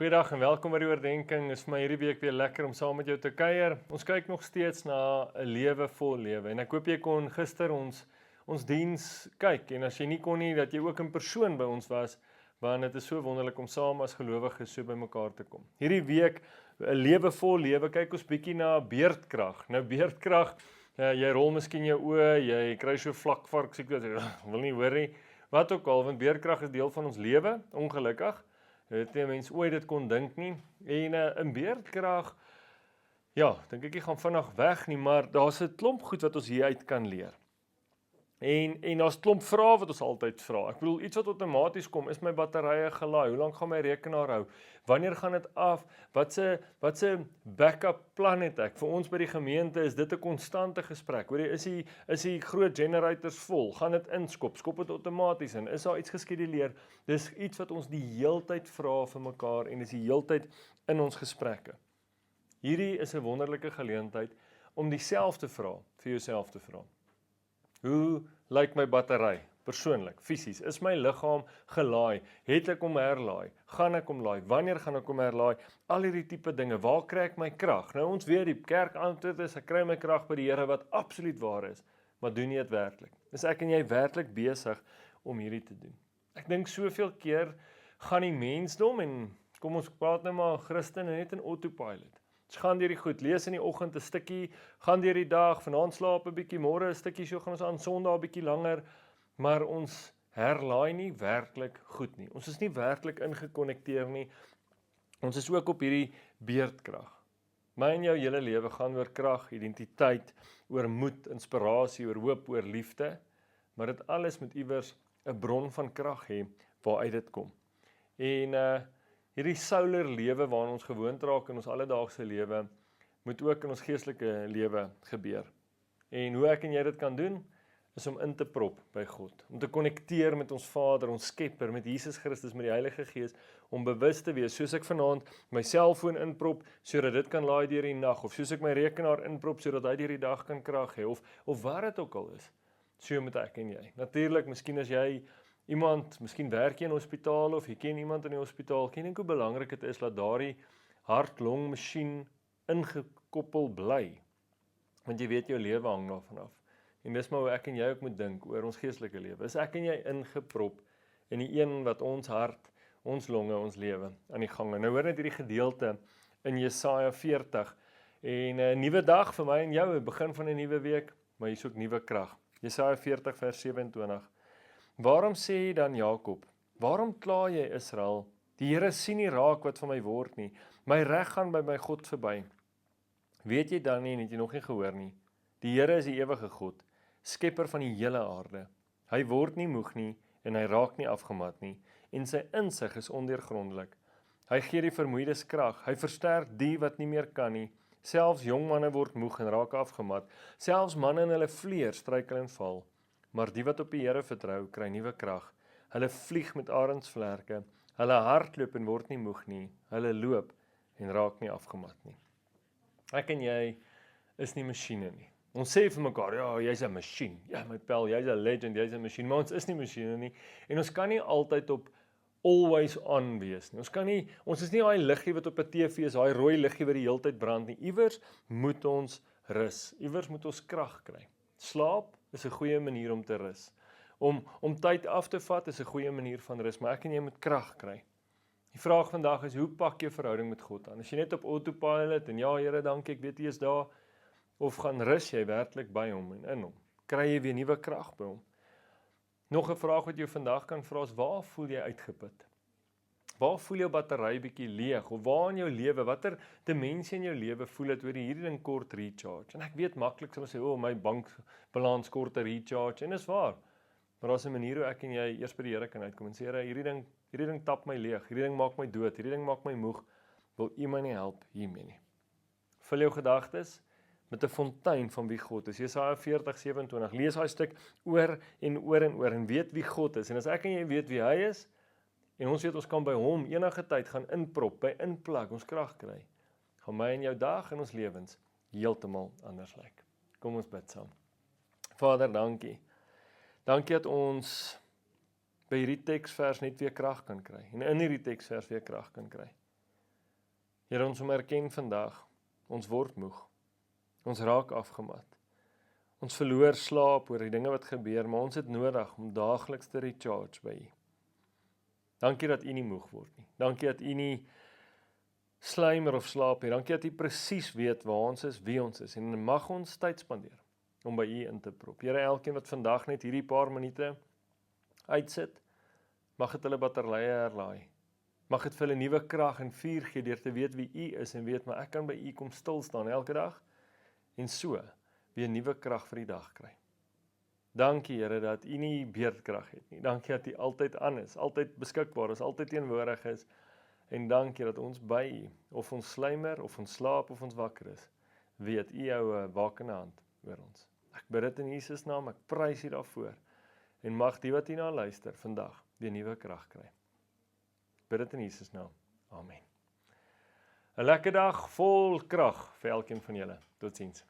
Goeiedag en welkom by die oordeenking. Is vir my hierdie week weer lekker om saam met jou te kuier. Ons kyk nog steeds na 'n lewe vol lewe en ek hoop jy kon gister ons diens kyk en as jy nie kon nie, dat jy ook in persoon by ons was, want dit is so wonderlik om saam as gelowiges so by mekaar te kom. Hierdie week 'n lewe vol lewe, kyk ons bietjie na beerdkrag. Nou beerdkrag, jy rol miskien jou oë, jy kry so vlakvark siekte, wil nie hoor nie. Wat ook al, want beerdkrag is deel van ons lewe, ongelukkig. Het nie mens ooit dit kon dink nie. En in beerdkrag, ja, dink ek gaan vinnig weg nie, maar daar's 'n klomp goed wat ons hier uit kan leer. En daar's klomp vrae wat ons altyd vra. Ek bedoel, iets wat outomaties kom, is my batterye gelaai? Hoe lank gaan my rekenaar hou? Wanneer gaan dit af? Wat se backup plan het ek? Vir ons by die gemeente is dit 'n konstante gesprek. Hoor jy, is die groot generators vol? Gaan dit inskop? Skop dit outomaties in? Is daar iets geskeduleer? Dis iets wat ons die heeltyd vra vir mekaar en is die heeltyd in ons gesprekke. Hierdie is 'n wonderlike geleentheid om dieselfde vraag vir jouself te vra. Hoe lyk my battery? Persoonlik, fisies, is my liggaam gelaai? Het ek hom herlaai? Gaan ek hom laai? Wanneer gaan ek hom herlaai? Al hierdie tipe dinge, waar kry ek my krag? Nou ons weet die kerk antwoord is, ek kry my krag by die Here, wat absoluut waar is, maar doen nie dit werklik. Is ek en jy werklik besig om hierdie te doen? Ek dink soveel keer gaan die mensdom, en kom ons praat nou maar Christene net in autopilot. Ons gaan deur die goed, lees in die oggend 'n stukkie, gaan deur die dag, vanaand slaap 'n bietjie, môre 'n stukkie, so gaan ons aan Sondag 'n bietjie langer, maar ons herlaai nie werklik goed nie. Ons is nie werklik ingekonnekteer nie. Ons is ook op hierdie beerdkrag. My en jou hele lewe gaan oor krag, identiteit, oor moed, inspirasie, oor hoop, oor liefde, maar dit alles moet iewers 'n bron van krag hê waaruit dit kom. En hierdie solar lewe waarin ons gewoond raak in ons alledaagse lewe, moet ook in ons geestelike lewe gebeur. En hoe ek en jy dit kan doen, is om in te prop by God, om te konnekteer met ons Vader, ons Skepper, met Jesus Christus, met die Heilige Gees, om bewus te wees, soos ek vanaand my selfoon inprop, sodat dit kan laai deur die nag, of soos ek my rekenaar inprop, sodat hy deur die dag kan krag hê, of wat dit ook al is, so moet ek en jy. Natuurlik, miskien as jy miskien werk jy in 'n hospitaal, of jy ken iemand in die hospitaal, ken ek hoe belangrik dit is, dat daardie hart-long masjien ingekoppel bly, want jy weet jou lewe hang daarvan af. En dis maar hoe ek en jy ook moet dink oor ons geestelike lewe. Is ek en jy ingeprop in die een wat ons hart, ons longe, ons lewe aan die gang. Nou hoor net hierdie gedeelte in Jesaja 40 en 'n nuwe dag vir my en jou, 'n begin van 'n nuwe week, maar hier's ook nuwe krag. Jesaja 40 vers 27. Waarom sê dan Jakob? Waarom kla jy Israel? Die Here sien nie raak wat van my word nie. My reg gaan by my God verby. Weet jy dan nie, en het jy nog nie gehoor nie? Die Here is die ewige God, skepper van die hele aarde. Hy word nie moeg nie en hy raak nie afgemat nie, en sy insig is ondeurgrondelik. Hy gee die vermoeides krag, hy versterk die wat nie meer kan nie. Selfs jong manne word moeg en raak afgemat, selfs manne in hulle vleer struikel en val. Maar die wat op die Here vertrou, kry nuwe krag. Hulle vlieg met arendsvlerke, hulle hardloop en word nie moeg nie, hulle loop en raak nie afgemat nie. Ek en jy is nie masjiene nie. Ons sê vir mekaar, ja, jy's 'n masjien. Ja, my pel, jy's 'n legend, jy's 'n masjien, maar ons is nie masjiene nie. En ons kan nie altyd op always on wees nie. Ons is nie daai liggie wat op 'n TV is, daai rooi liggie wat die heeltyd brand nie. Iewers moet ons rus. Iewers moet ons krag kry. Slaap is 'n goeie manier om te rus. Om tyd af te vat is 'n goeie manier van rus, maar ek en jy moet krag kry. Die vraag vandag is, hoe pak jy verhouding met God aan? As jy net op autopilot en ja, Here, dankie, ek weet jy is daar, of gaan rus jy werklik by hom en in hom? Kry jy weer nuwe krag by hom? Nog 'n vraag wat jy vandag kan vra is, waar voel jy uitgeput? Waar voel jou battery bietjie leeg? Of waar in jou lewe, watter dimensie in jou lewe voel dit oor hierdie ding kort recharge? En ek weet maklik sal ons sê, my bankbalans kort 'n recharge, en dis waar. Maar daar's 'n manier hoe ek en jy eers by die Here kan uitkom en sê, Here, hierdie ding tap my leeg, hierdie ding maak my dood, hierdie ding maak my moeg, wil U my nie help hiermee nie. Vul jou gedagtes met 'n fontein van wie God is. Jesaja 40:27. Lees daai stuk oor en oor en oor en weet wie God is. En as ek en jy weet wie hy is, en ons weet ons kan by hom enige tyd gaan inprop, by inplug, ons krag kry, gaan my en jou dag in ons lewens heeltemal anders lyk. Kom ons bid saam. Vader, dankie. Dankie dat ons by hierdie teksvers net weer krag kan kry, en in hierdie teksvers weer krag kan kry. Here, ons moet erken vandag, ons word moeg. Ons raak afgemat. Ons verloor slaap oor die dinge wat gebeur, maar ons het nodig om daagliks te recharge by U. Dankie dat U nie moeg word nie. Dankie dat U nie slymer of slaap nie. Dankie dat U presies weet waar ons is, wie ons is, en mag ons tyd spandeer om by U in te prop. Here, elkeen wat vandag net hierdie paar minute uitsit, mag dit hulle batterye herlaai. Mag dit vir hulle nuwe krag en vuur gee deur te weet wie U is en weet maar ek kan by U kom stil staan elke dag en so weer nuwe krag vir die dag kry. Dankie Here dat U nie beerdkrag het nie. Dankie dat U altyd aan is, altyd beskikbaar is, altyd teenwoordig is. En dankie dat ons by U, of ons slymer, of ons slaap, of ons wakker is, weet U hou 'n wakende hand oor ons. Ek bid dit in Jesus naam, ek prys U daarvoor. En mag die wat hierna luister vandag weer nuwe krag kry. Ek bid dit in Jesus naam. Amen. 'n Lekker dag vol krag vir elkeen van julle. Totsiens.